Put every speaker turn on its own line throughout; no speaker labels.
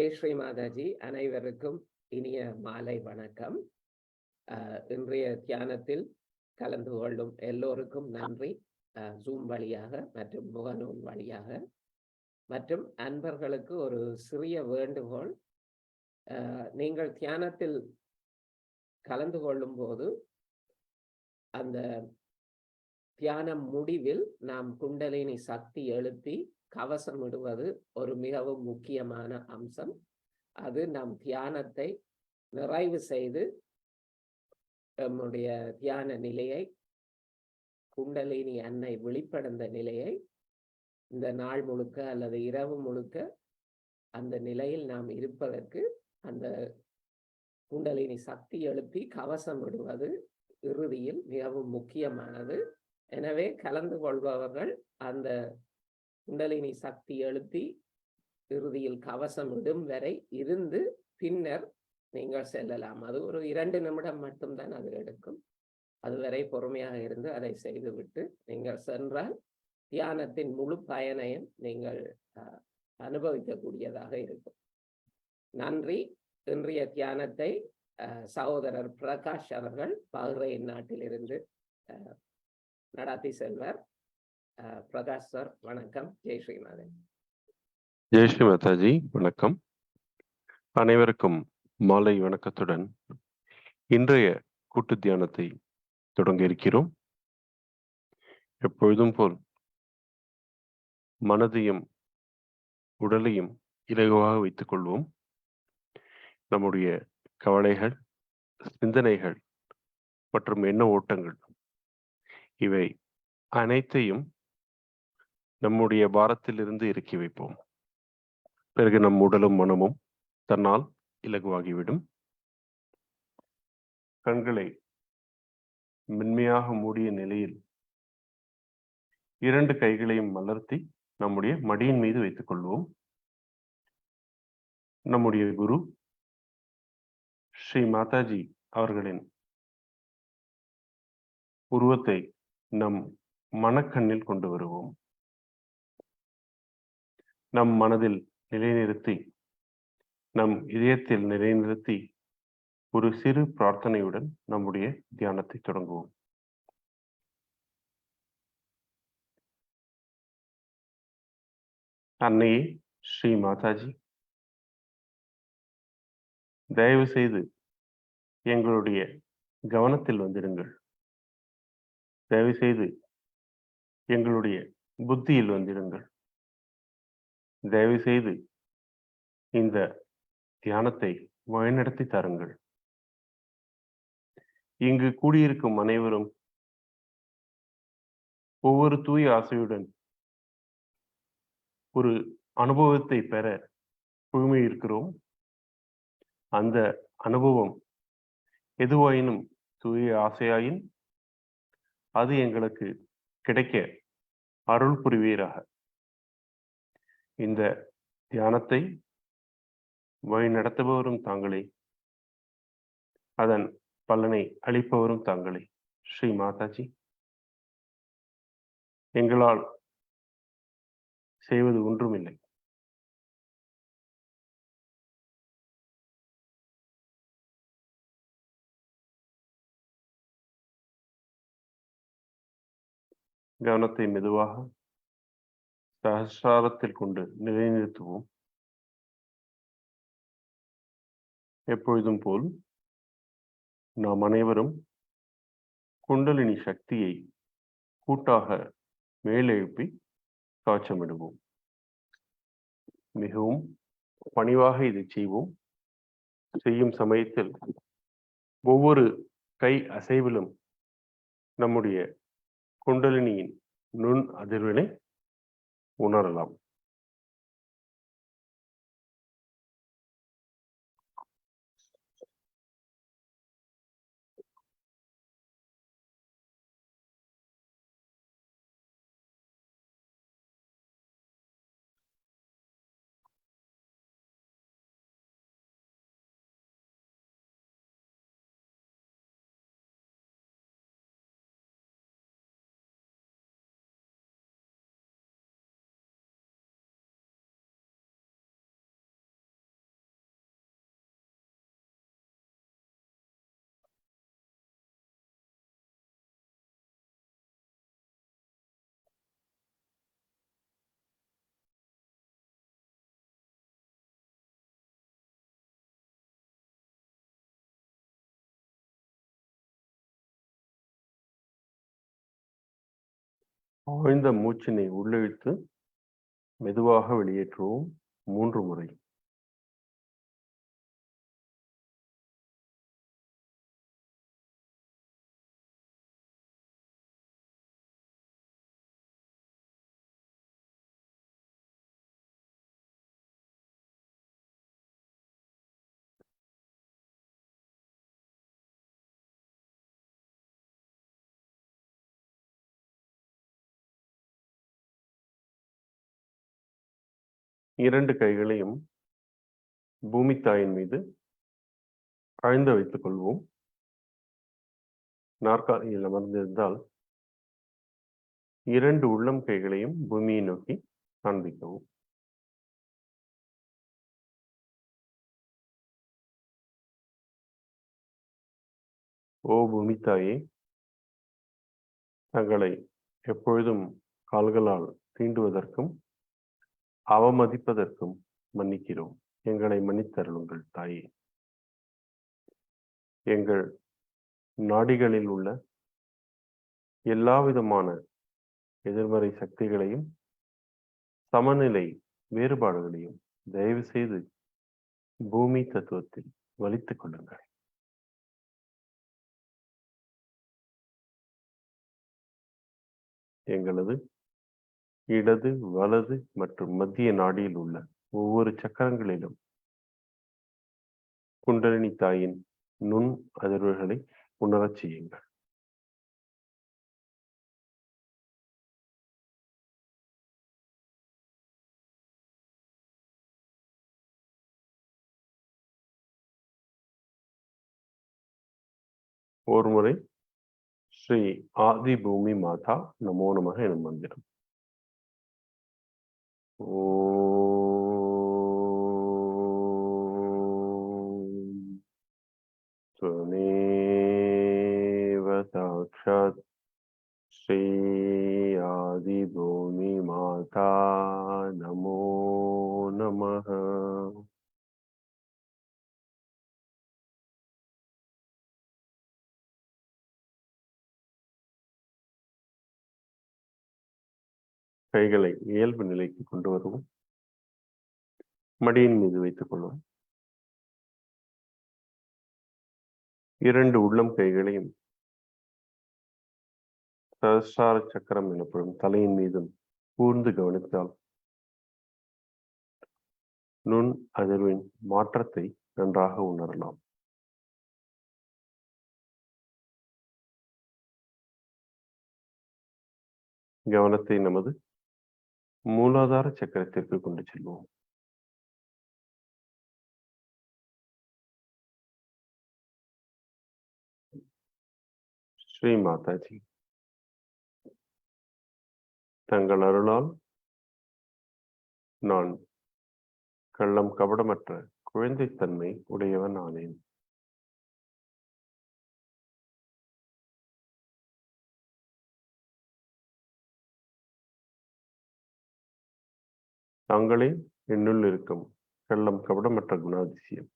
ஜெய் ஸ்ரீ மாதாஜி. அனைவருக்கும் இனிய மாலை வணக்கம். இன்றைய தியானத்தில் கலந்து கொள்ளும் எல்லோருக்கும் நன்றி. ஜூம் வழியாக மற்றும் முகநூல் வழியாக. மற்றும் அன்பர்களுக்கு ஒரு சிறிய வேண்டுகோள். நீங்கள் தியானத்தில் கலந்து கொள்ளும் போது அந்த தியானம் முடிவில் நாம் குண்டலினி சக்தி எழுப்பி கவசம் இடுவது ஒரு மிகவும் முக்கியமான அம்சம். அது நம் தியானத்தை நிறைவு செய்து நம்முடைய தியான நிலையை, குண்டலினி அன்னை வெளிப்படுந்த நிலையை இந்த நாள் முழுக்க அல்லது இரவு முழுக்க அந்த நிலையில் நாம் இருப்பதற்கு அந்த குண்டலினி சக்தி எழுப்பி கவசம் விடுவது இறுதியில் மிகவும் முக்கியமானது. எனவே கலந்து கொள்பவர்கள் அந்த குண்டலினி சக்தி எழுப்பி இறுதியில் கவசம் விடும் வரை இருந்து பின்னர் நீங்கள் செல்லலாம். அது ஒரு 2 நிமிடம் மட்டும்தான் அது எடுக்கும். அதுவரை பொறுமையாக இருந்து அதை செய்துவிட்டு நீங்கள் சென்றால் தியானத்தின் முழு பயனையும் நீங்கள் அனுபவிக்கக்கூடியதாக இருக்கும். நன்றி. இன்றைய தியானத்தை சகோதரர் பிரகாஷ் அவர்கள் பஹ்ரைன் நாட்டிலிருந்து நடாத்தி செல்வர். பிரகாஷ் சார் வணக்கம். ஜெய் ஸ்ரீநாதன்.
ஜெய் ஸ்ரீ மாதாஜி. வணக்கம். அனைவருக்கும் மாலை வணக்கத்துடன் இன்றைய கூட்டு தியானத்தை தொடங்க இருக்கிறோம். எப்பொழுதும் போல் மனதையும் உடலையும் இலகுவாக வைத்துக் கொள்வோம். நம்முடைய கவலைகள், சிந்தனைகள் மற்றும் எண்ண ஓட்டங்கள் இவை அனைத்தையும் நம்முடைய பாரத்திலிருந்து இறக்கி வைப்போம். பிறகு நம் உடலும் மனமும் தன்னால் இலகுவாகிவிடும். கண்களை மென்மையாக மூடிய நிலையில் 2 கைகளையும் மலர்த்தி நம்முடைய மடியின் மீது வைத்துக் கொள்வோம். நம்முடைய குரு ஸ்ரீ மாதாஜி அவர்களின் உருவத்தை நம் மனக்கண்ணில் கொண்டு வருவோம். நம் மனதில் நிலைநிறுத்தி, நம் இதயத்தில் நிலைநிறுத்தி ஒரு சிறு பிரார்த்தனையுடன் நம்முடைய தியானத்தை தொடங்குவோம். அன்னையே ஸ்ரீ மாதாஜி, தயவு செய்து எங்களுடைய கவனத்தில் வந்திருங்கள். தயவு செய்து எங்களுடைய புத்தியில் வந்திருங்கள். தயவு செய்து இந்த தியானத்தை வழிநடத்தி தாருங்கள். இங்கு கூடியிருக்கும் அனைவரும் ஒவ்வொரு தூய ஆசையுடன் ஒரு அனுபவத்தை பெற குழுமியிருக்கிறோம். அந்த அனுபவம் எதுவாயினும் தூய ஆசையாயின் அது எங்களுக்கு கிடைக்க அருள் புரிவீராக. இந்த தியானத்தை வழி நடத்துபவரும் தாங்களே, அதன் பலனை அளிப்பவரும் தாங்களே. ஸ்ரீ மாதாஜி, எங்களால் செய்வது ஒன்றுமில்லை. கவனத்தை மெதுவாக சஹஸ்ராரத்தில் கொண்டு நிலைநிறுத்துவோம். எப்பொழுதும் போல் நாம் அனைவரும் குண்டலினி சக்தியை கூட்டாக மேலெழுப்பி கவச்சமிடுவோம். மிகவும் பணிவாக இதை செய்வோம். செய்யும் சமயத்தில் ஒவ்வொரு கை அசைவிலும் நம்முடைய குண்டலினியின் நுண் அதிர்வினை உணரலாம். ஆழ்ந்த மூச்சினை உள்ளிழுத்து மெதுவாக வெளியேற்றுவோம் 3 முறை. இரண்டு கைகளையும் பூமி தாயின் மீது அழுந்த வைத்துக் கொள்வோம். நாற்காலியில் அமர்ந்திருந்தால் 2 உள்ளம் கைகளையும் பூமியை நோக்கி காண்பிக்கவும். ஓ பூமி தாயே, தங்களை எப்பொழுதும் கால்களால் தீண்டுவதற்கும் அவமதிப்பதற்கும் மன்னிக்கிறோம். எங்களை மன்னித்தருளுங்கள் தாயே. எங்கள் நாடிகளில் உள்ள எல்லா விதமான எதிர்மறை சக்திகளையும் சமநிலை வேறுபாடுகளையும் தயவு செய்து பூமி தத்துவத்தில் வலித்துக் கொள்ளுங்கள். எங்களது இடது, வலது மற்றும் மத்திய நாடியில் உள்ள ஒவ்வொரு சக்கரங்களிலும் குண்டலினி தாயின் நுண் அதிர்வுகளை உணரச் செய்யுங்கள். ஒரு முறை ஸ்ரீ ஆதி பூமி மாதா நமோ நமக எனும் மந்திரம். त्वमेव साक्षात् श्री आदि भूमि माता नमो नमः. கைகளை இயல்பு நிலைக்கு கொண்டு வருவோம். மடியின் மீது வைத்துக் கொள்வோம். 2 உள்ளம் கைகளையும் சஹஸ்ரார சக்கரம் எனப்படும் தலையின் மீதும் கூர்ந்து கவனித்தால் நுண் அதிர்வின் மாற்றத்தை நன்றாக உணரலாம். கவனத்தை நமது மூலாதார சக்கரத்திற்கு கொண்டு செல்வோம். ஸ்ரீ மாதாஜி, தங்கள் அருளால் நான் கள்ளம் கபடமற்ற குழந்தைத்தன்மை உடையவன் ஆனேன். தாங்களே என்னுள் இருக்கும் கள்ளம் கபடமற்ற குணாதிசயம்.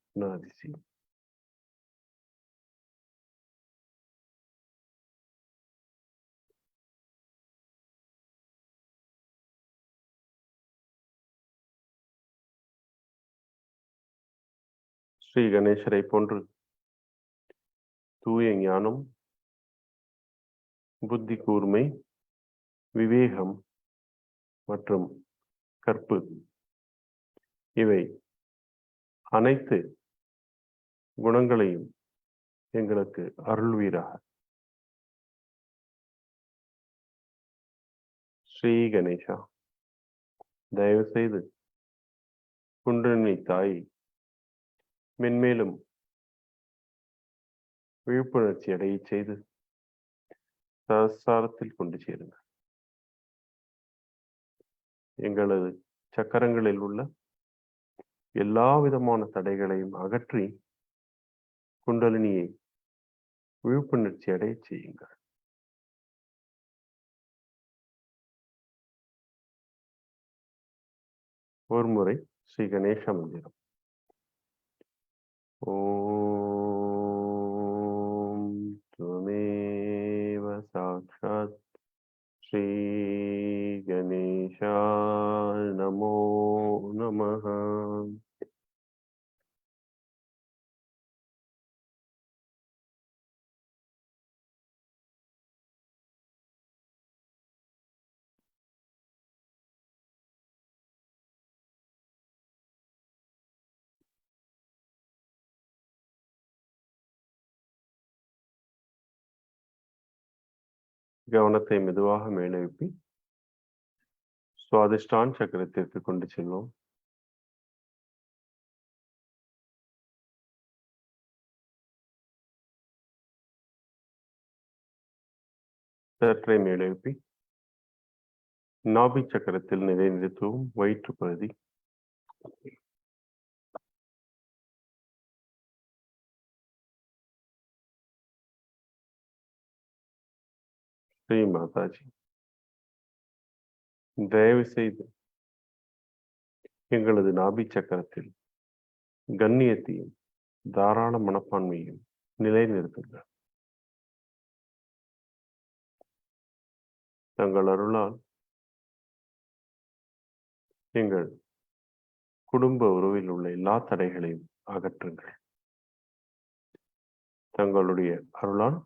ஸ்ரீ கணேசரை போன்று தூய ஞானம், புத்தி கூர்மை, விவேகம் மற்றும் கற்பு இவை அனைத்து குணங்களையும் எங்களுக்கு அருள்வீராக. ஸ்ரீ கணேசா, தயவு செய்து குண்டலினி தாய் மென்மேலும் விழிப்புணர்ச்சி அடைய செய்து சஹஸ்ராரத்தில் கொண்டு சேருங்கள். எங்களது சக்கரங்களில் உள்ள எல்லா விதமான தடைகளையும் அகற்றி குண்டலினியை விழிப்புணர்ச்சி அடைய செய்யுங்கள். ஒரு முறை ஸ்ரீ கணேச மந்திரம். ஓம் त्वमेव साक्षात् श्री கவனத்தை மெதுவாக மேலெழுப்பி சுவாதிஷ்டான் சக்கரத்திற்கு கொண்டு செல்வோம். சற்றே மேலெழுப்பி நாபி சக்கரத்தில் நிலைநிறுத்துவோம். வயிற்று பகுதி. ஸ்ரீ மாதாஜி, தயவு செய்து எங்களது நாபி சக்கரத்தில் கண்ணியத்தையும் தாராள மனப்பான்மையும் நிலைநிறுத்துங்கள். தங்கள் அருளால் எங்கள் குடும்ப உறவில் உள்ள எல்லா தடைகளையும் அகற்றுங்கள். தங்களுடைய அருளால்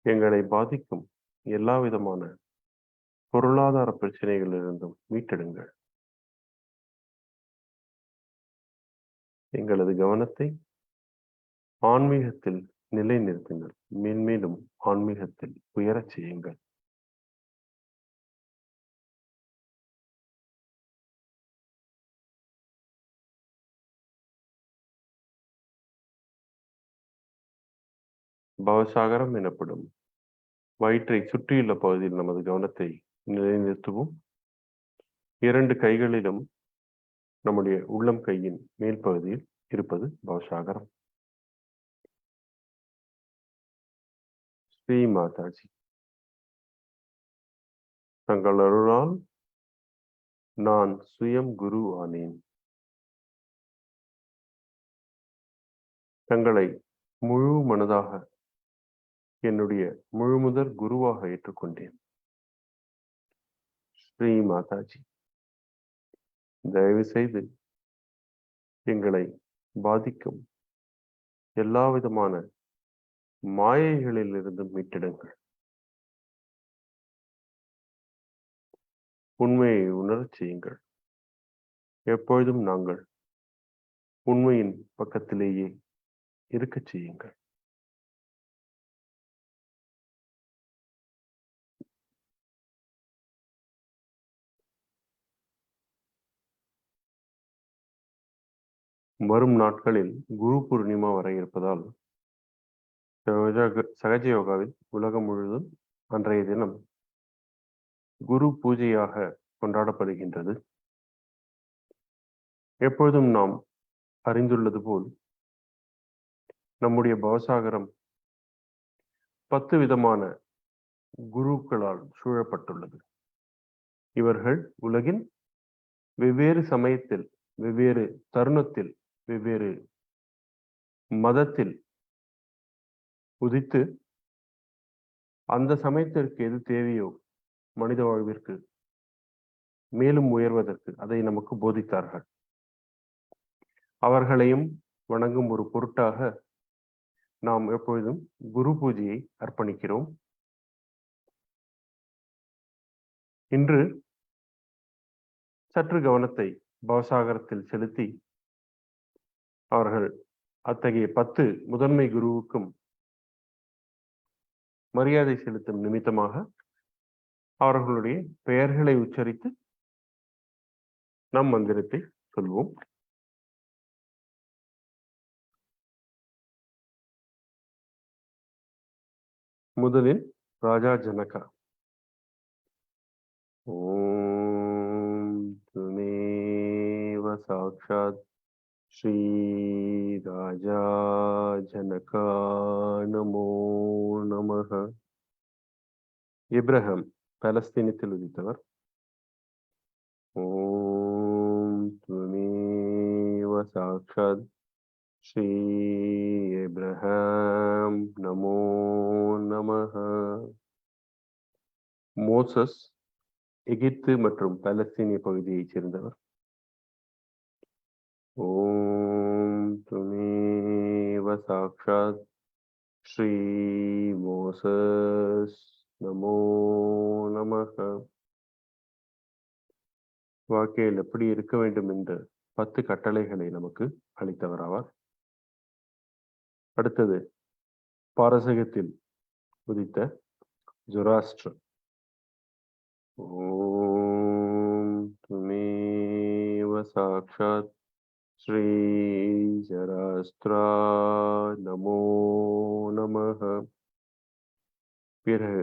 எங்களை பாதிக்கும் எல்லா விதமான பொருளாதார பிரச்சனைகளிலிருந்தும் மீட்டெடுங்கள். எங்களது கவனத்தை ஆன்மீகத்தில் நிலைநிறுத்துங்கள். மேன்மேலும் ஆன்மீகத்தில் உயரச் செய்யுங்கள். பவசாகரம் எனப்படும் வயிற்றை சுற்றியுள்ள பகுதியில் நமது கவனத்தை நிலைநிறுத்துவோம். 2 கைகளிலும் நம்முடைய உள்ளம் கையின் மேல் பகுதியில் இருப்பது பவசாகரம். ஸ்ரீ மாதாஜி, தங்கள் அருளால் நான் சுயம் குரு ஆனேன். தங்களை முழு மனதாக என்னுடைய முழுமுதற் குருவாக ஏற்றுக்கொண்டேன். ஸ்ரீ மாதாஜி, தயவு செய்து எங்களை பாதிக்கும் எல்லா விதமான மாயைகளில் இருந்து மீட்டெடுங்கள். உண்மையை உணரச் செய்யுங்கள். எப்பொழுதும் நாங்கள் உண்மையின் பக்கத்திலேயே இருக்கச் செய்யுங்கள். வரும் நாட்களில் குரு பூர்ணிமா வர இருப்பதால் சகஜ யோகாவில் உலகம் முழுவதும் அன்றைய தினம் குரு பூஜையாக கொண்டாடப்படுகின்றது. எப்பொழுதும் நாம் அறிந்துள்ளது போல் நம்முடைய பவசாகரம் 10 விதமான குருக்களால் சூழப்பட்டுள்ளது. இவர்கள் உலகின் வெவ்வேறு சமயத்தில், வெவ்வேறு தருணத்தில், வெவ்வேறு மதத்தில் உதித்து அந்த சமயத்திற்கு எது தேவையோ மனித வாழ்விற்கு மேலும் உயர்வதற்கு அதை நமக்கு போதித்தார்கள். அவர்களையும் வணங்கும் ஒரு பொருட்டாக நாம் எப்பொழுதும் குரு பூஜையை அர்ப்பணிக்கிறோம். இன்று சற்று கவனத்தை பவசாகரத்தில் செலுத்தி அவர்கள் அத்தகைய 10 முதன்மை குருவுக்கும் மரியாதை செலுத்தும் நிமித்தமாக அவர்களுடைய பெயர்களை உச்சரித்து நம் மந்திரத்தை சொல்வோம். முதலில் ராஜா ஜனகா. ஓம் துமேவ சாக்ஷாத் ஸ்ரீ ராஜா ஜனகா நமோ நமஹ. இப்ராஹிம் பாலஸ்தீனத்தில் உதித்தவர். ஓம் துமேவ சாக்ஷாத் ஸ்ரீ இப்ராஹிம் நமோ நமஹ. மோசஸ் எகிப்து மற்றும் பாலஸ்தீனிய பகுதியைச் சேர்ந்தவர். ஓம் துமேவ சாக்ஷாத் ஸ்ரீ மோசஸ் நமோ நமஹ. வாழ்க்கையில் எப்படி இருக்க வேண்டும் என்ற 10 கட்டளைகளை நமக்கு அளித்தவர் ஆவார். அடுத்தது பாரசீகத்தில் உதித்த Zoroaster. Om Tumeva Sakshat Sri Zarastra Namo Namaha. பிறகு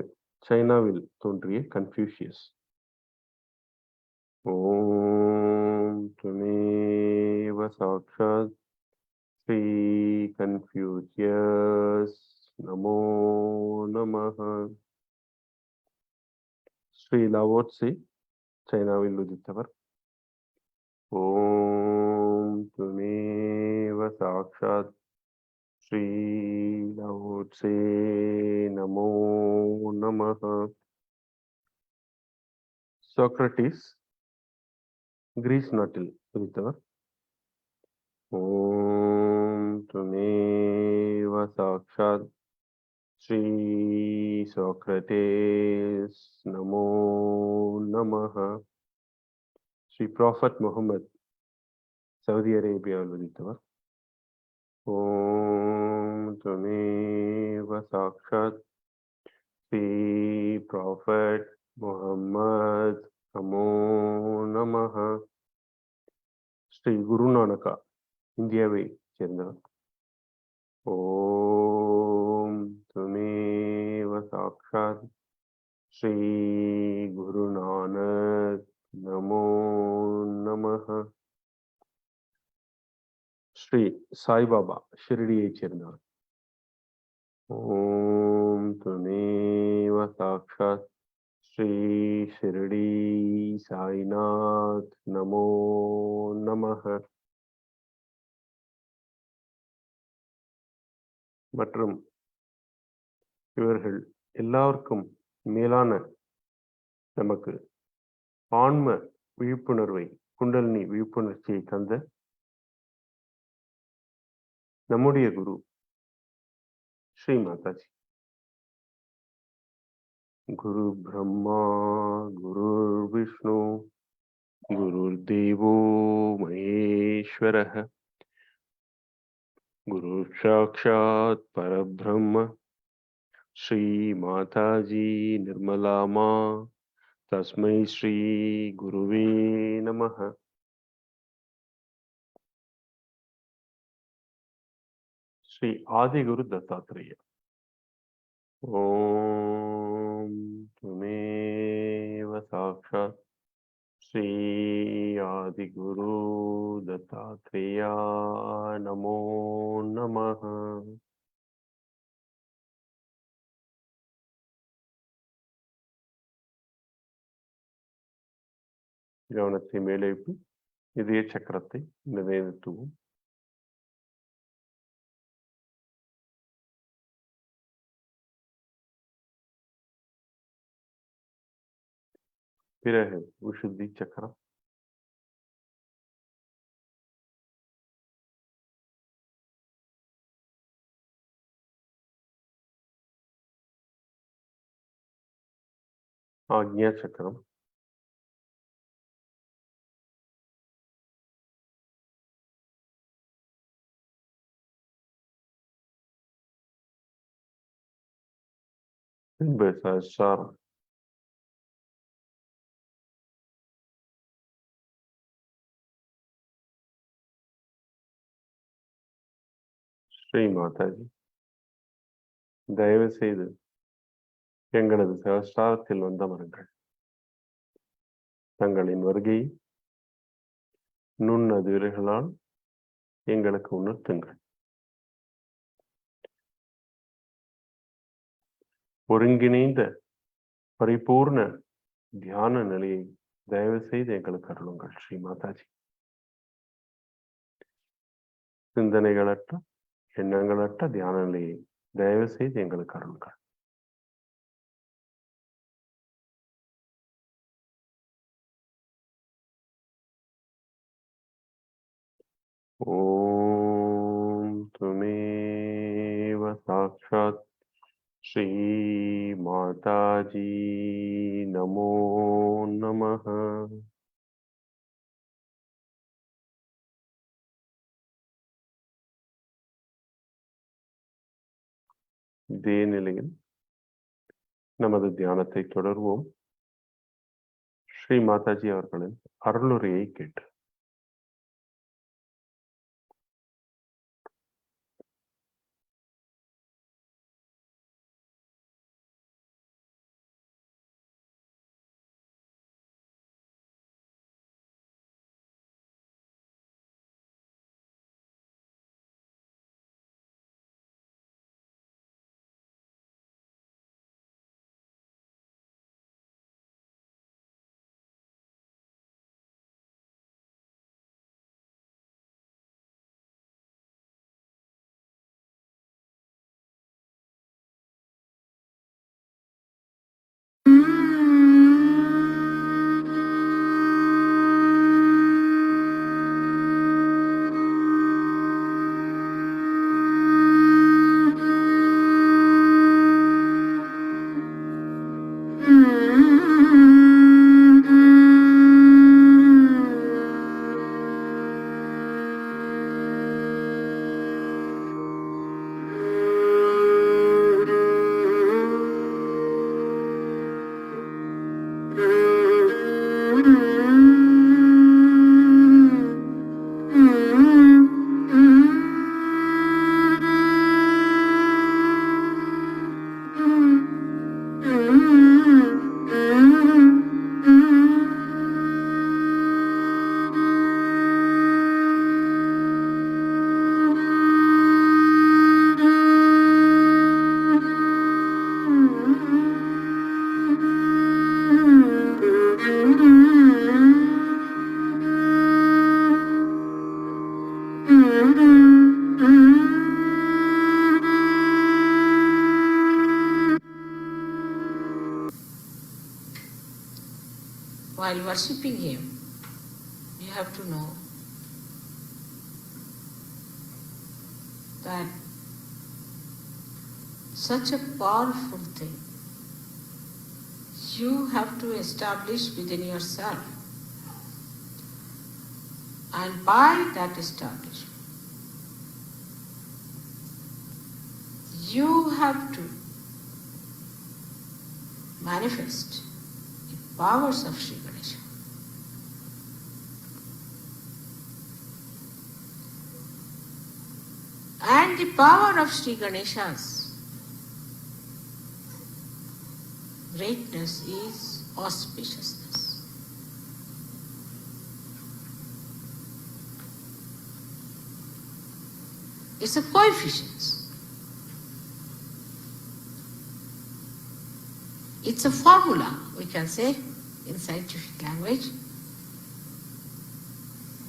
சைனாவில் தோன்றிய கன்ஃபியூஷியஸ். ஓம் துமேவ சாக்ஷாத் ஸ்ரீ கன்ஃபியூஷியஸ் நமோ நமஹ. ஸ்ரீ லாவோட்ஸே சைனாவில் உதித்தவர். ஓம் துமேவ சாக்ஷாத் ஸ்ரீ லாவோட்ஸே நமோ நமஹ. சாக்ரட்டிஸ் கிரீஸ் நாட்டில் உதித்தவர். ஓம் துமேவ சாக்ஷாத் ஸ்ரீ சாக்ரட்டிஸ் நமோ நமஹ. ஸ்ரீ ப்ராஃபட் முகமது சவுதி அரேபியாவில் உதித்தவர். ஓம் துமேவ சாக்ஷாத் ஸ்ரீ ப்ராஃபட் முகமது நமோ நமஹ. ஸ்ரீ குருநானக்கா இந்தியாவை சேர்ந்தவர். ஓம் துமேவ சாக்ஷாத் ஸ்ரீ குருநானக் நமோ நமஹ. ஸ்ரீ சாய்பாபா ஷிரடியை சேர்ந்தவர். ஓம் துமேவ சாக்ஷாத் ஸ்ரீ ஷிரடி சாய்நாத் நமோ நமஹ. மற்றும் இவர்கள் எல்லாருக்கும் மேலான நமக்கு ஆன்ம விழிப்புணர்வை, குண்டலினி விழிப்புணர்ச்சியை தந்த நம்முடைய குரு ஸ்ரீ மாதாஜி. குரு பிரம்மா குரு விஷ்ணு குரு தேவோ மகேஸ்வரஹ குரு சாக்ஷாத் பரபிரம்ம ஸ்ரீ மாதாஜி நிர்மலாமா தஸ்மை ஸ்ரீ குருவே நமஹ. ஸ்ரீ ஆதிகுரு தத்தாத்ரேய. ஓம் துமேவ சாக்ஷாத் ஸ்ரீ ஆதிகுரு தத்தாத்ரேயா நமோ நமஹ. கவனத்தை மேலெழுப்பி இதய சக்கரத்தை நிலைநிறுத்துவோம். பிறகு விஷுத்தி சக்கரம், ஆக்ஞா சக்கரம், பின்பு சஹஸ்ராரம், ஸ்ரீ மாதாஜி தயவு செய்து எங்களது சஹஸ்ராரத்தில் வந்தமருங்கள். தங்களின் வருகையை நுண்ணதிர்களால் எங்களுக்கு உணர்த்துங்கள். ஒருங்கிணைந்த பரிபூர்ண தியான நிலையை தயவு செய்து எங்களுக்கு அருளுங்கள் ஸ்ரீ மாதாஜி. சிந்தனைகளற்ற, எண்ணங்களற்ற தியான நிலையை தயவு செய்து எங்களுக்கு அருளுங்கள். ஓம் துமேவ சாக்ஷாத் ஸ்ரீ மாதாஜி நமோ நமஹ. இதே நிலையில் நமது தியானத்தை தொடர்வோம். ஸ்ரீ மாதாஜி அவர்களின் அருளுரையை கேட்டு.
While worshipping Him, you have to know that such a powerful thing you have to establish within yourself. And by that establishment, you have to manifest the powers of Sri Ganesha. And the power of Sri Ganesha's greatness is auspiciousness. It's a coefficient. It's a formula, we can say, in scientific language,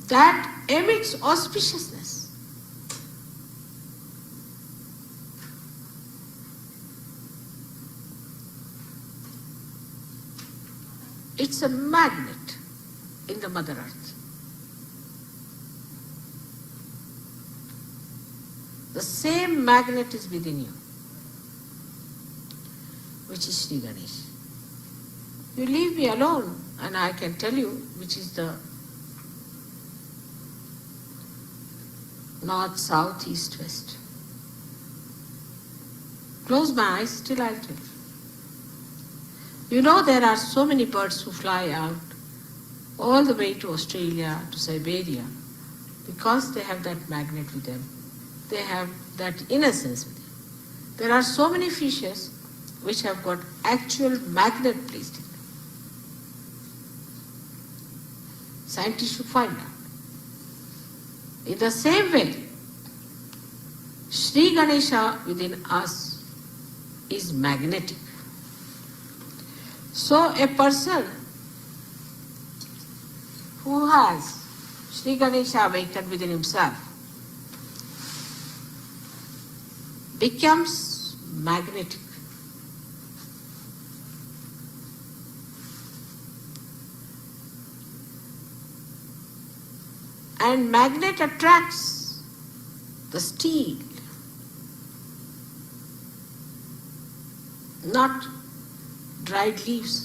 that emits auspiciousness. It's a magnet in the Mother Earth. The same magnet is within you, which is Sri Ganesha. You leave me alone and I can tell you which is the north, south, east, west. Close my eyes, still I'll tell you. You know there are so many birds who fly out all the way to Australia, to Siberia, because they have that magnet with them. They have that innocence with them. There are so many fishes which have got actual magnet placed in them. Scientists should find out. In the same way, Sri Ganesha within us is magnetic. So a person who has Sri Ganesha awakened within himself becomes magnetic. And magnet attracts the steel, not dried leaves,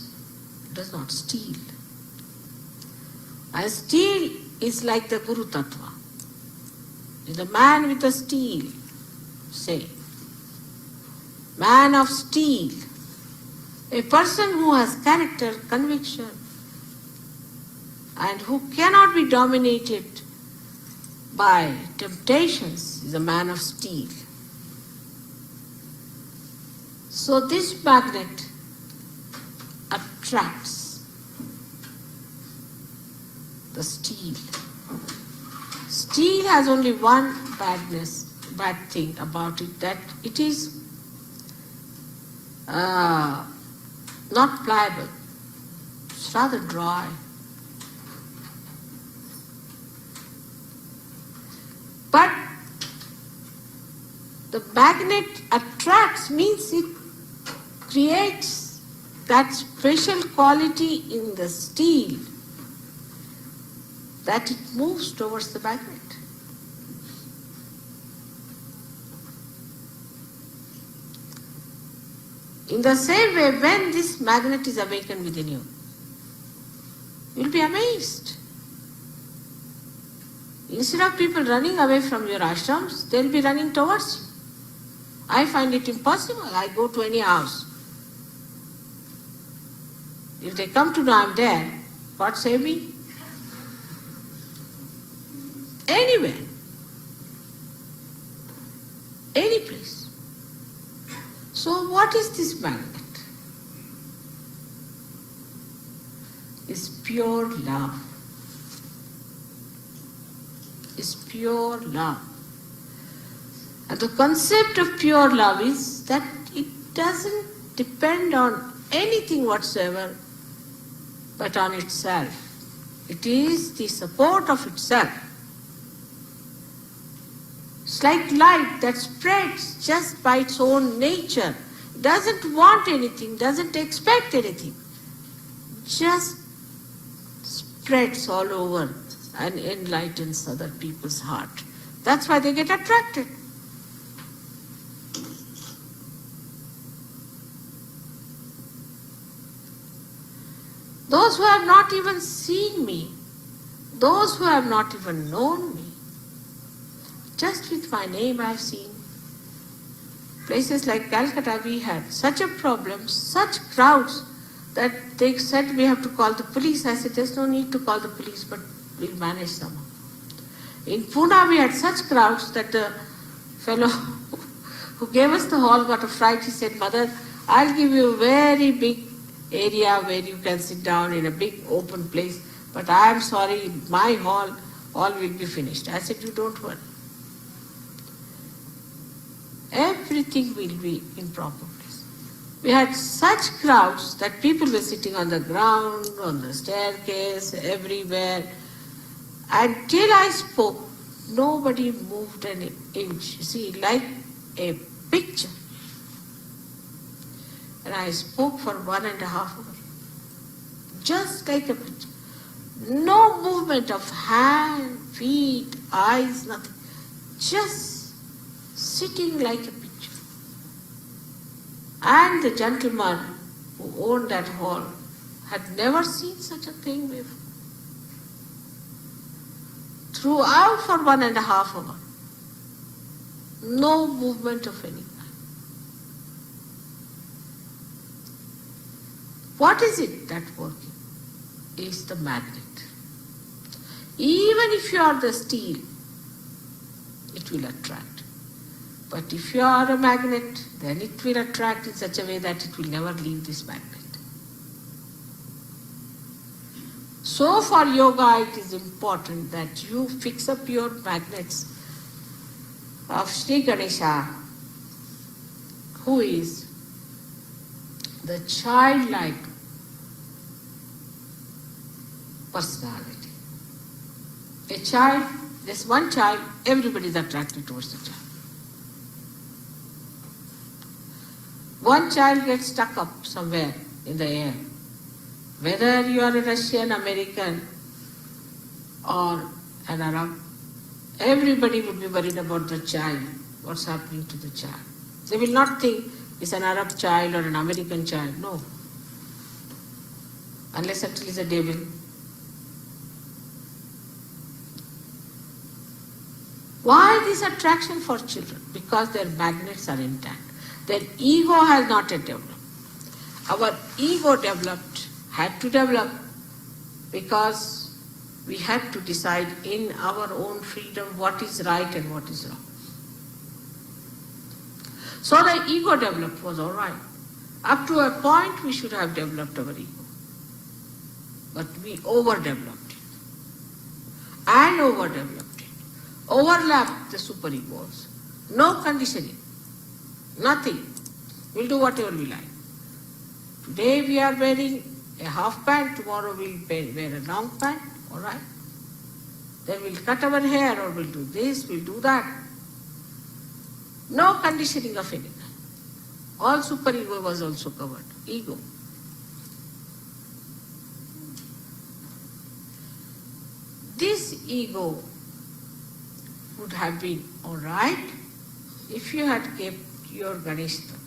does not steel. And steel is like the Guru Tattva. The man with the steel, say, man of steel, A person who has character, conviction, and who cannot be dominated by temptations is a man of steel. So this magnet attracts the steel. Steel has only one bad thing about it, that it is not pliable. It's rather dry. But the magnet attracts means it creates that special quality in the steel that it moves towards the magnet. In the same way, when this magnet is awakened within you, you'll be amazed. Instead of people running away from your ashrams, they'll be running towards you. I find it impossible. I go to any house. If they come to know I'm there, God save me. Anywhere. Any place. So what is this magnet? It's pure love. Is pure love. And the concept of pure love is that it doesn't depend on anything whatsoever but on itself. It is the support of itself. It's like light that spreads just by its own nature. It doesn't want anything, doesn't expect anything. Just spreads all over and enlightens other people's heart. That's why they get attracted. Those who have not even seen me, those who have not even known me, just with my name I have seen. Places like Calcutta, we had such a problem, such crowds, that they said we have to call the police. I said there's no need to call the police, but we'll manage somehow. In Pune, we had such crowds that the fellow who gave us the hall got a fright. He said, Mother, I'll give you a very big area where you can sit down in a big open place, but I am sorry, my hall, all will be finished. I said, you don't worry. Everything will be in proper place. We had such crowds that people were sitting on the ground, on the staircase, everywhere. Until I spoke, nobody moved an inch. You see, like a picture. And I spoke for 1.5 hours. Just like a picture. No movement of hand, feet, eyes, nothing. Just sitting like a picture. And the gentleman who owned that hall had never seen such a thing before. Throughout for 1.5 hours, no movement of any kind. What is it that working? Is the magnet. Even if you are the steel, it will attract. But if you are a magnet, then it will attract in such a way that it will never leave this magnet. So for yoga, it is important that you fix up your magnets of Sri Ganesha, who is the childlike personality. A child, there's one child, everybody is attracted towards the child. One child gets stuck up somewhere in the air. Whether you are a Russian, American, or an Arab, everybody would be worried about the child, what's happening to the child. They will not think it's an Arab child or an American child, no. Unless actually it's a devil. Why this attraction for children? Because their magnets are intact. Their ego has not yet developed. our ego developed, had to develop, because we had to decide in our own freedom what is right and what is wrong. So the ego developed was all right. Up to a point we should have developed our ego. But we overdeveloped it. And overdeveloped it. Overlapped the superegos. No conditioning. Nothing. We'll do whatever we like. Today we are wearing a half pant, tomorrow we'll wear a long pant, all right? Then we'll cut our hair, or we'll do this, we'll do that. No conditioning of any kind. All superego was also covered. Ego. This ego would have been all right if you had kept your Ganesh Tattva.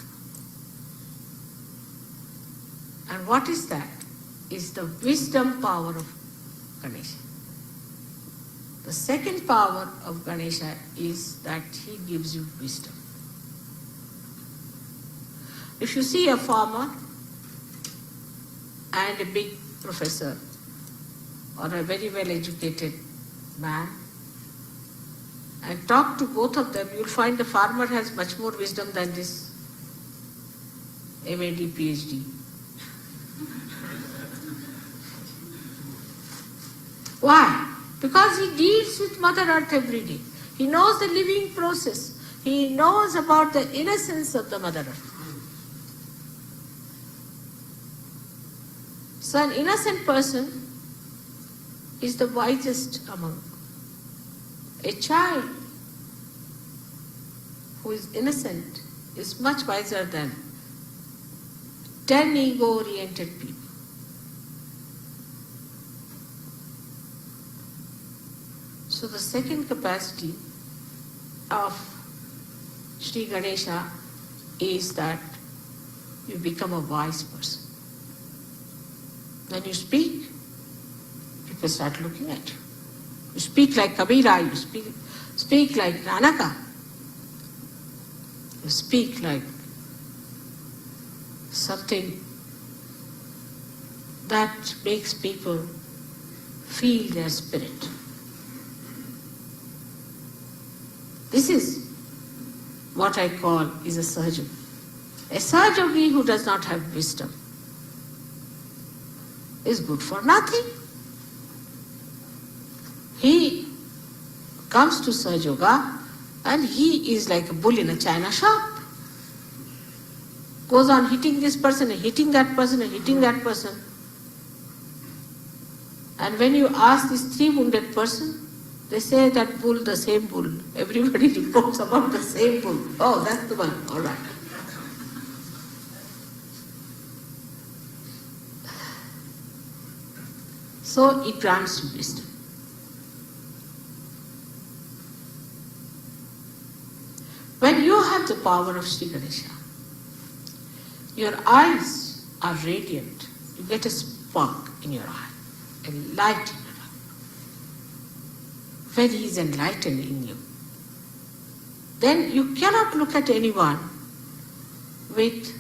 And what is that? Is the wisdom power of Ganesha. The second power of Ganesha is that he gives you wisdom. If you see a farmer and a big professor or a very well-educated man and talk to both of them, you'll find the farmer has much more wisdom than this MAD, PhD. Why? Because he deals with Mother Earth every day. He knows the living process. He knows about the innocence of the Mother Earth. So an innocent person is the wisest among. A child who is innocent is much wiser than 10 ego-oriented people. So the second capacity of Sri Ganesha is that you become a wise person. When you speak, people start looking at you. You speak like Kabira, you speak like Nanaka. You speak like something that makes people feel their spirit. This is what I call is a Sahajogi. A Sahajogi who does not have wisdom is good for nothing. He comes to Sahajoga and he is like a bull in a china shop. Goes on hitting this person and hitting that person and hitting that person. And when you ask this three-wounded person, they say that bull, the same bull. Everybody reports about the same bull. Oh, that's the one. All right. So it grants you wisdom. When you have the power of Sri Ganesha, your eyes are radiant. You get a spark in your eye, a light in your eye. When he is enlightened in you, then you cannot look at anyone with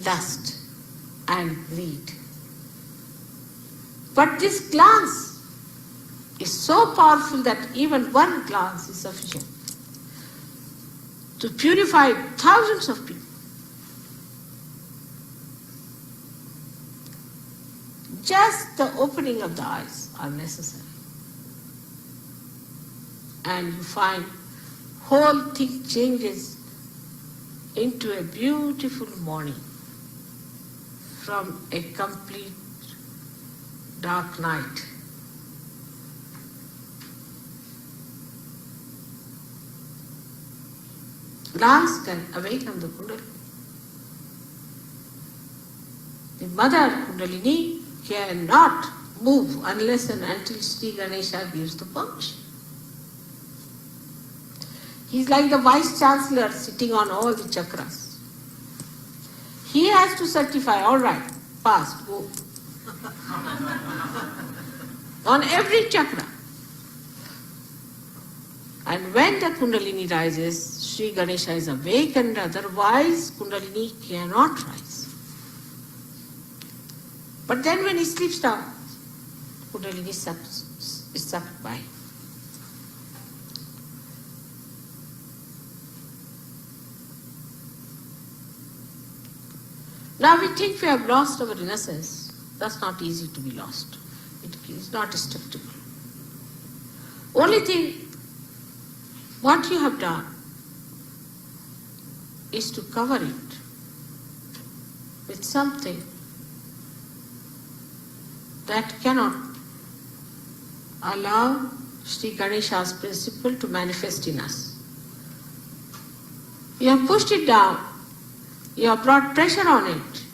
lust and greed. But this glance is so powerful that even one glance is sufficient to purify thousands of people. Just the opening of the eyes are necessary. And you find whole thing changes into a beautiful morning from a complete dark night. Glance can awaken the Kundalini. The mother Kundalini cannot move unless and until Sri Ganesha gives the permission. He's like the vice chancellor sitting on all the chakras. He has to certify, all right, passed, go. On every chakra. And when the Kundalini rises, Sri Ganesha is awakened, otherwise Kundalini cannot rise. But then when he sleeps down, Kundalini is sucked by. Now we think we have lost our innocence. That's not easy to be lost. It is not destructible. Only thing, what you have done is to cover it with something that cannot allow Sri Ganesha's principle to manifest in us. You have pushed it down. You have brought pressure on it.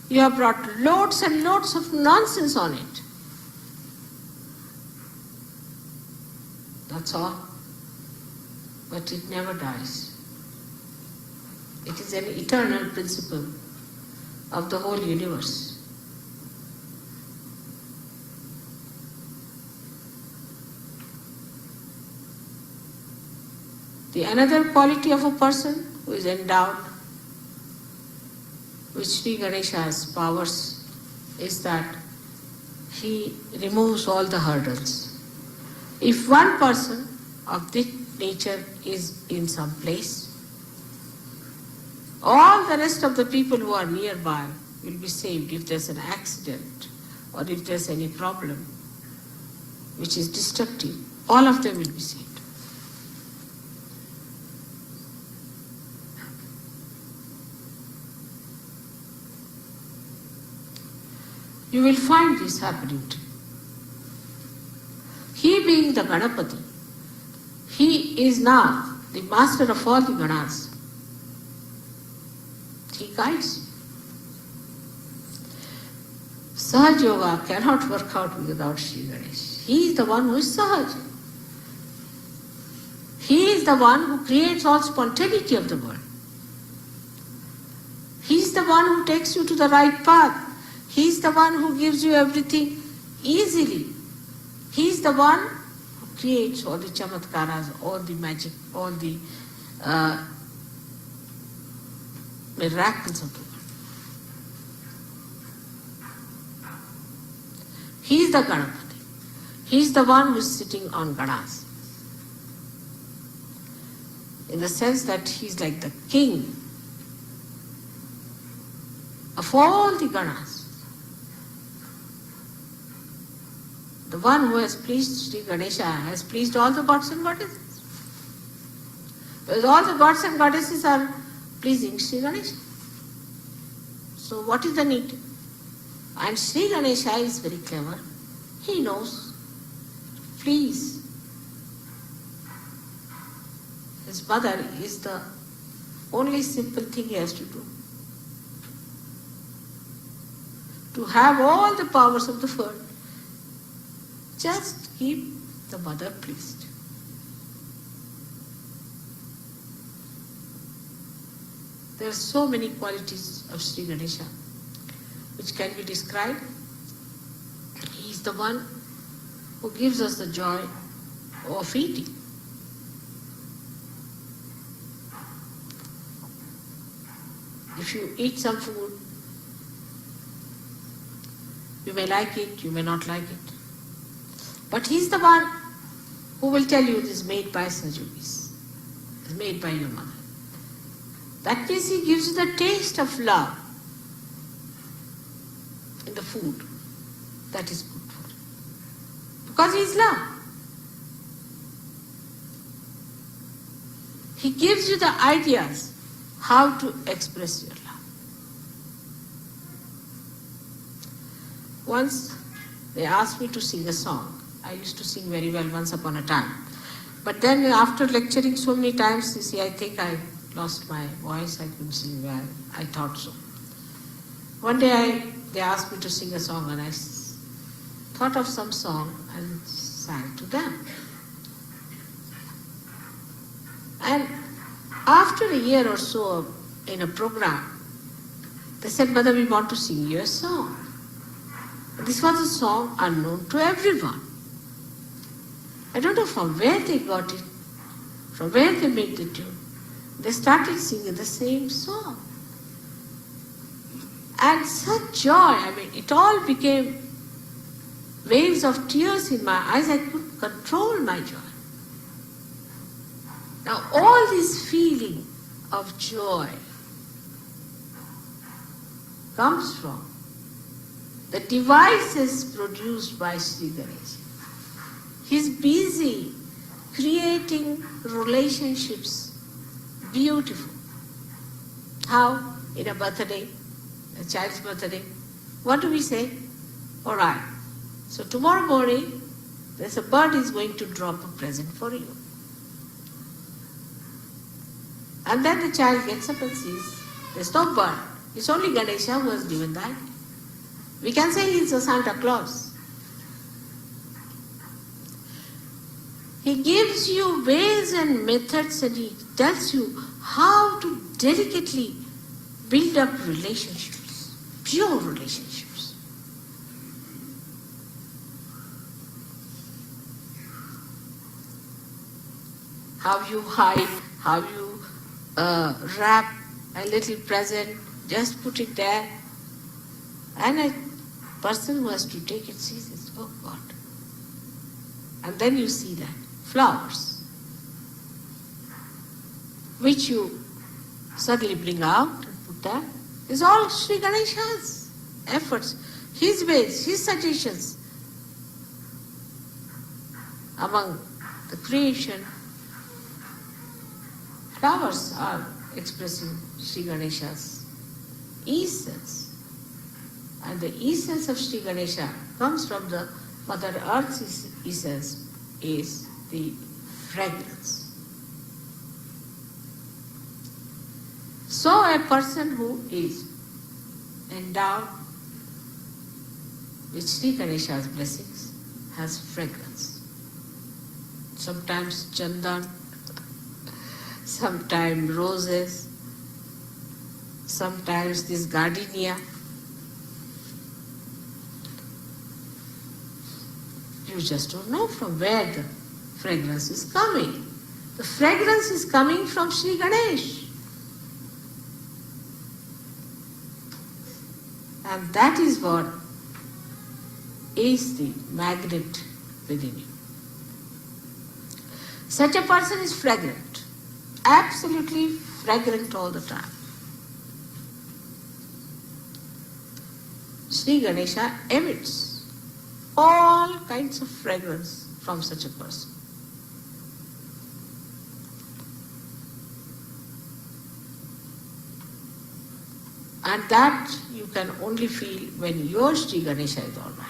You have brought loads and loads of nonsense on it. That's all. But it never dies. It is an eternal principle of the whole universe. The another quality of a person who is endowed with Sri Ganesha's powers is that he removes all the hurdles. If one person of this nature is in some place, all the rest of the people who are nearby will be saved if there's an accident or if there's any problem which is destructive. All of them will be saved. You will find this happening too. He being the Ganapati, he is now the master of all the Ganas. He guides you. Sahaj Yoga cannot work out without Sri Ganesh. He is the one who is Sahaj. He is the one who creates all spontaneity of the world. He is the one who takes you to the right path. He is the one who gives you everything easily. He is the one who creates all the chamatkaras, all the magic, all the miracles of the world. He is the Ganapati. He is the one who is sitting on Ganas. In the sense that he is like the king of all the Ganas. The one who has pleased Sri Ganesha has pleased all the gods and goddesses. Because all the gods and goddesses are pleasing Sri Ganesha. So what is the need? And Sri Ganesha is very clever. He knows. Please. His mother is the only simple thing he has to do. To have all the powers of the world. Just keep the mother pleased. There are so many qualities of Sri Ganesha which can be described. He is the one who gives us the joy of eating. If you eat some food, you may like it, you may not like it. But he is the one who will tell you this is made by Sajubis, it's made by your mother. That means he gives you the taste of love in the food that is good for you. Because he is love. He gives you the ideas how to express your love. Once they asked me to sing a song. I used to sing very well once upon a time. But then after lecturing so many times, you see, I think I lost my voice, I couldn't sing well. I thought so. One day they asked me to sing a song and I thought of some song and sang to them. And after a year or so in a program, they said, "Mother, we want to sing you a song." This was a song unknown to everyone. I don't know from where they got it, from where they made the tune, they started singing the same song. And such joy, it all became waves of tears in my eyes. I couldn't control my joy. Now all this feeling of joy comes from the devices produced by Sri Ganesha. He's busy creating relationships, beautiful. How? In a birthday, a child's birthday, what do we say? All right, so tomorrow morning, there's a bird is going to drop a present for you. And then the child gets up and sees, there's no bird. It's only Ganesha who has given that. We can say he's a Santa Claus. He gives you ways and methods, and he tells you how to delicately build up relationships, pure relationships. How you hide, how you wrap a little present, just put it there, and a person who has to take it sees it, oh God. And then you see that flowers, which you suddenly bring out and put there, is all Sri Ganesha's efforts, his ways, his suggestions. Among the creation, flowers are expressing Sri Ganesha's essence. And the essence of Sri Ganesha comes from the Mother Earth's essence, is the fragrance. So a person who is endowed with Sri Ganesha's blessings has fragrance. Sometimes chandan, sometimes roses, sometimes this gardenia. You just don't know from where the fragrance is coming. The fragrance is coming from Sri Ganesh. And that is what is the magnet within you. Such a person is fragrant, absolutely fragrant all the time. Sri Ganesha emits all kinds of fragrance from such a person. And that you can only feel when your Sri Ganesha is all right.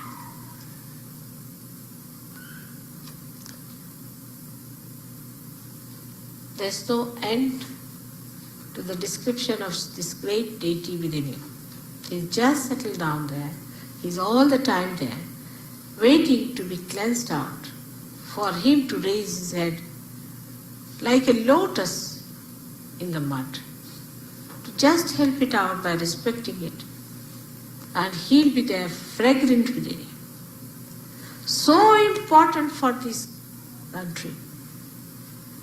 There's no end to the description of this great deity within you. He's just settled down there. He's all the time there, waiting to be cleansed out, for him to raise his head like a lotus in the mud, to just help it out by respecting it, and he'll be there fragrant within you. So important for this country,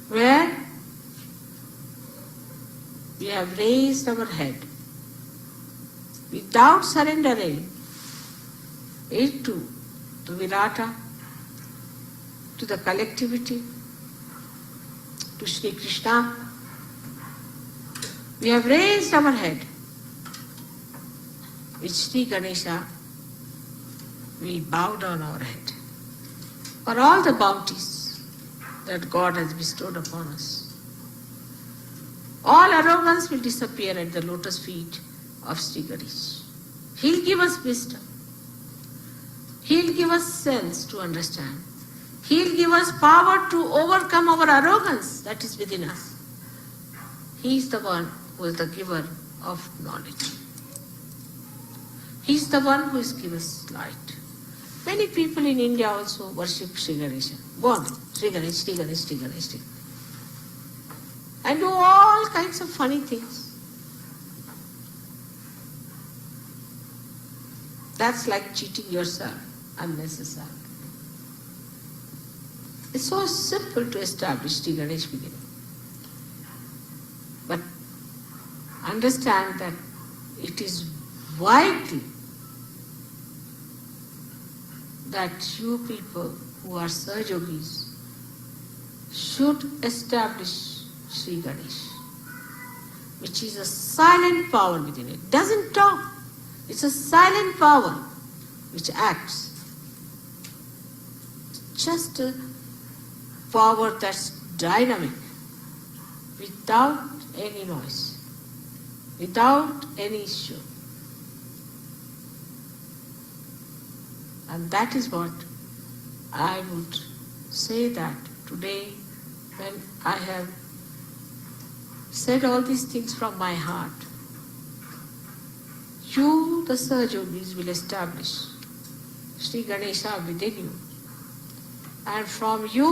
where we have raised our head without surrendering it to the Virata, to the collectivity, to Sri Krishna. We have raised our head. With Sri Ganesha, we bow down our head for all the bounties that God has bestowed upon us. All arrogance will disappear at the lotus feet of Sri Ganesh. He'll give us wisdom. He'll give us sense to understand. He'll give us power to overcome our arrogance that is within us. He is the one who is the giver of knowledge. He is the one who gives us light. Many people in India also worship Sri Ganesha. Go on, Sri Ganesh, Sri Ganesh, Sri Ganesh, Sri Ganesh. And do all kinds of funny things. That's like cheating yourself unnecessarily. It's so simple to establish Sri Ganesh within. understand that it is vital that you people who are Sahajogis should establish Sri Ganesh, which is a silent power within it. Doesn't talk. It's a silent power which acts. It's just a power that's dynamic, without any noise, without any issue. And that is what I would say that today, when I have said all these things from my heart, you, the Sahajogis, will establish Sri Ganesha within you. And from you,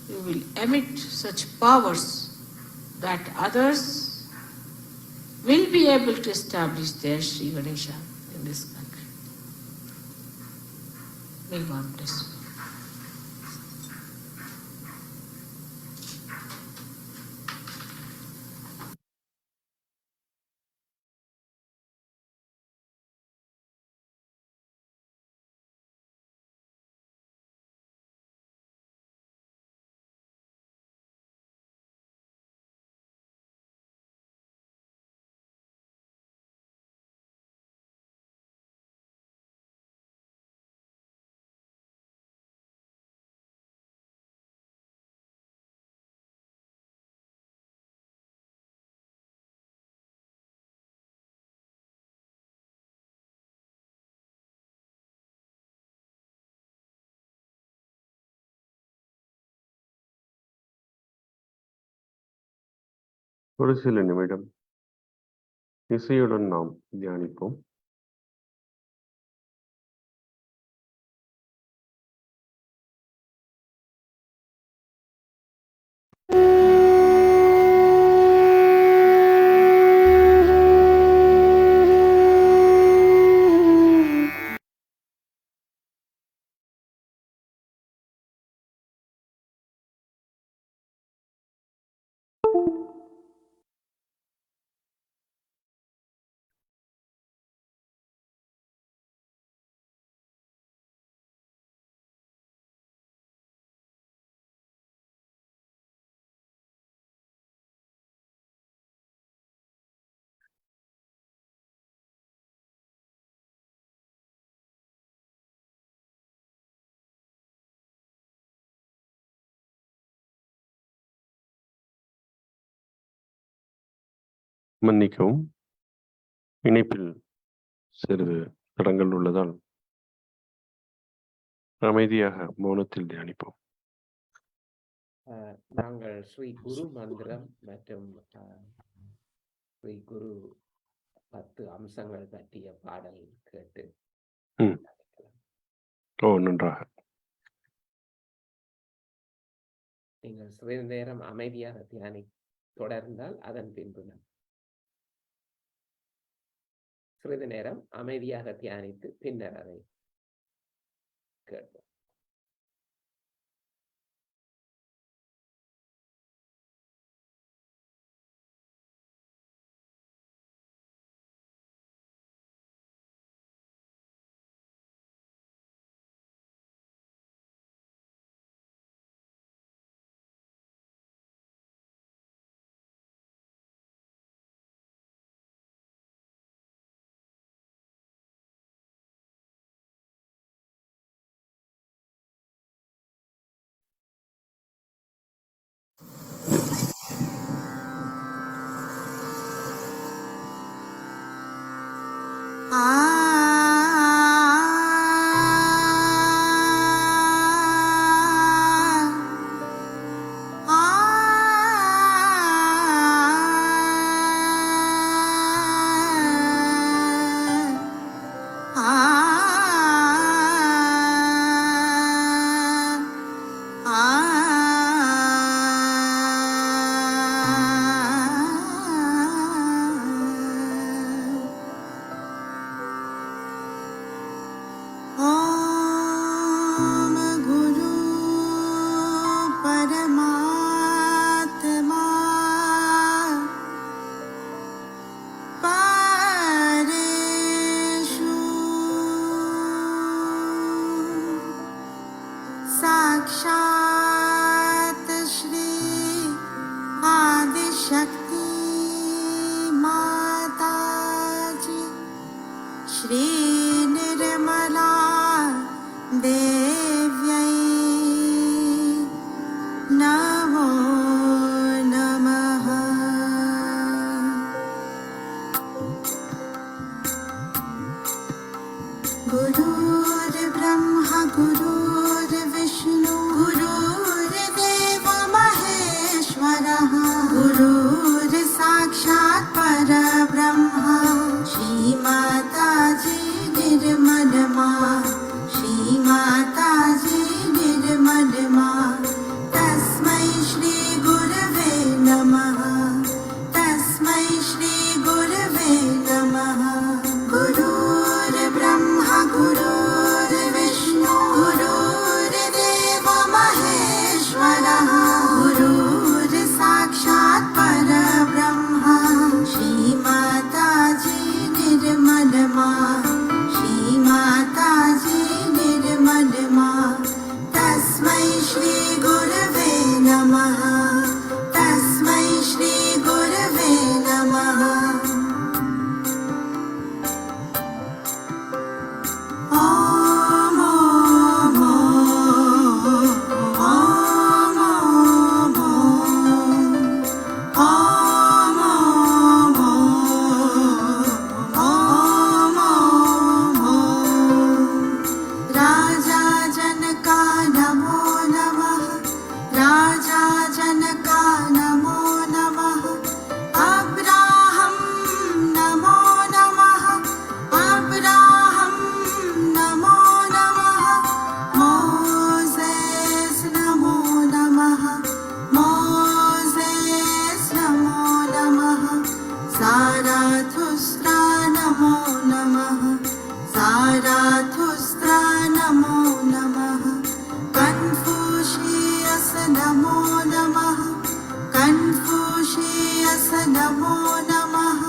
you will emit such powers that others will be able to establish their Sri Ganesha in this country. May God bless you.
ஒரு சில நிமிடம் இசையுடன் நாம் தியானிப்போம். மன்னிக்கவும், இணைப்பில் சிறிது தடங்கள் உள்ளதால் அமைதியாக மௌனத்தில் தியானிப்போம்.
நாங்கள் ஸ்ரீ குரு மந்திரம் மற்றும் ஸ்ரீ குரு 10 அம்சங்கள் பற்றிய பாடல் கேட்டு
நன்றாக.
நீங்கள் சிறிது நேரம் அமைதியாக தொடர்ந்தால் அதன் பின்பு சிறிது நேரம் அமைதியாக தியானித்து பின்னர் அதை கேட்போம்.
शक्ति माताजी श्री निर्मला देव्यै नमो नमः। गुरुर्ब्रह्मा गुरुर्विष्णु गुरुर्देव महेश्वरः गुरुर्साक्षात् परब्रह्म श्रीमाताजी निर्मलमा श्रीमाताजी निर्मलमा तस्मै श्री गुरवे नमः तस्मै श्री गुरवे नमः। गुरुर्ब्रह्मा गुरुर्विष्णु गुरुर्देव महेश्वरः गुरुर्साक्षात् परब्रह्म श्रीमाताजी निर्मलमा श्रीमाताजी निर्मलमा तस्मै श्री गुरवे नमः तस्मै श्री गुरवे नमः। ॐ राजा जनका नमो नमः राजा जनका नमो नमः अब्राहं नमो नमः अब्राहं नमो नमः मोसेस नमो नमः मोसेस नमो नमः ज़ाराथुस्त्रा नमो नमः ज़ाराथुस्त्रा नमो नमः कन्फ्यूशियस नमो नमः कन्फ्यूशियस नमो नमः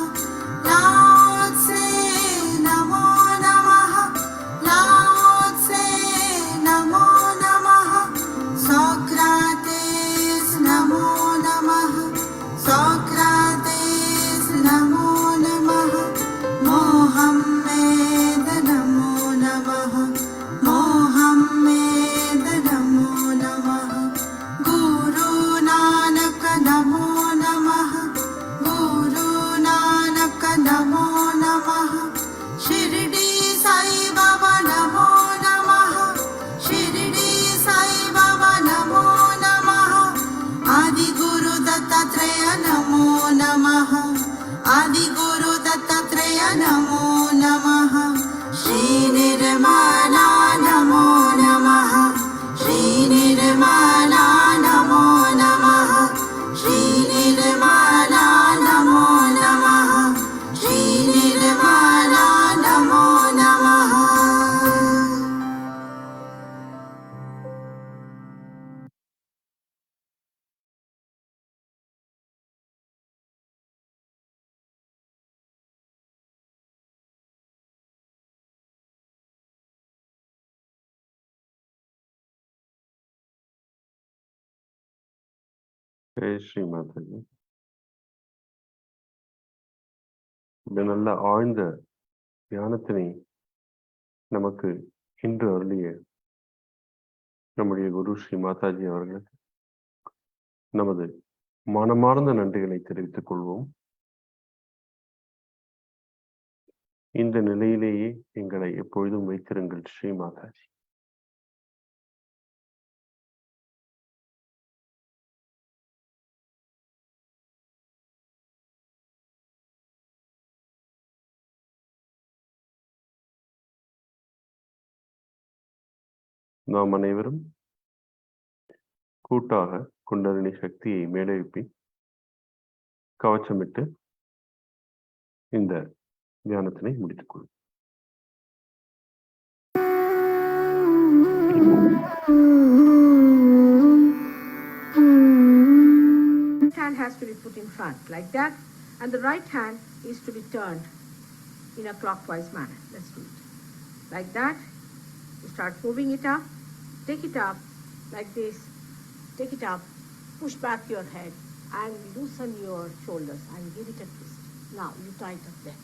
लाओत्से नमो नमः लाओत्से नमो नमः सोक्रातेस नमो नमः सोक्रातेस नमो नमः मोहम्मेद नमो नमः मोहम्मेद नमो नमः गुरु नानक नमो नमः गुरु नानक नमो नमः शिरडी साई बाबा नमो नमः शिरडी साई बाबा नमो नमः आदि गुरु दत्तात्रेय नमो नमः आदि गुरु दत्तात्रेय नमो नमः श्री निर्मला नमो नमः श्री निर्मला नमो नमः श्री निर्मला नमो नमः श्री निर्मला नमो नमः।
ஜெய் ஸ்ரீ மாதாஜி. இந்த நல்ல ஆழ்ந்த தியானத்தினை நமக்கு இன்று அருளிய நம்முடைய குரு ஸ்ரீ மாதாஜி அவர்களுக்கு நமது மனமார்ந்த நன்றிகளை தெரிவித்துக் கொள்வோம். இந்த நிலையிலேயே எங்களை எப்பொழுதும் வைத்திருங்கள் ஸ்ரீ மாதாஜி. நாம் அனைவரும் கூட்டாக குண்டலினி சக்தியை மேலெழுப்பி கவச்சமிட்டு இந்த தியானத்தினை முடித்துக் கொள்ளும்.
Hand has to be put in front like that, and the right hand is to be turned in a clockwise manner. Let's do it like that. You start moving it up, take it up like this, take it up, push back your head, and loosen your shoulders and give it a twist. Now you tighten them.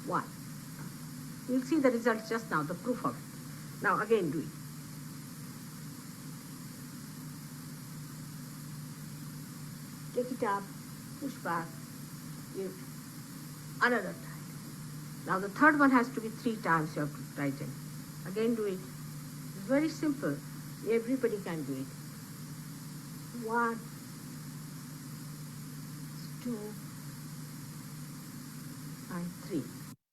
1. You'll see the result just now, the proof of it. Now again do it. Take it up, push back, give another tighten. Now the third one has to be 3 times you have to tighten. Again do it. It's very simple. Everybody can do it. 1, 2, and 3.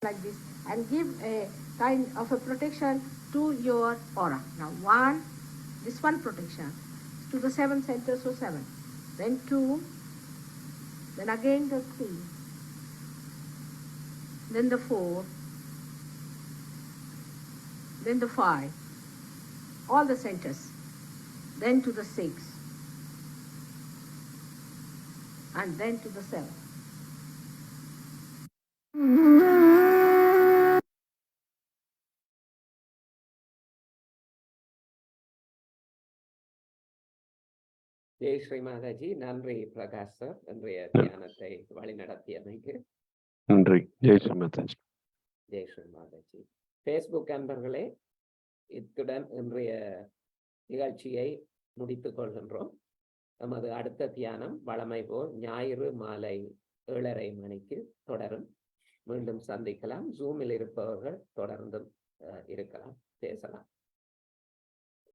Like this. And give a kind of a protection to your aura. Now 1, this one protection to the 7 centers, so 7. Then 2, then again the 3, then the 4, then the 5, all the centers, then to the 6, and then to the 7.
Jai Sri Mataji. நன்றி Prakash sir, இன்றைய தியானத்தை வழிநடத்தியமைக்கு.
நன்றி. Jai Sri Mataji.
Jai Sri Mataji. Facebook அன்பர்களே, இத்துடன் இன்றைய நிகழ்ச்சியை முடித்துக் கொள்கின்றோம். நமது அடுத்த தியானம் வழமை போல் ஞாயிறு மாலை 7:30 மணிக்கு தொடரும். மீண்டும் சந்திக்கலாம். ஜூமில் இருப்பவர்கள் தொடர்ந்தும் இருக்கலாம், பேசலாம்.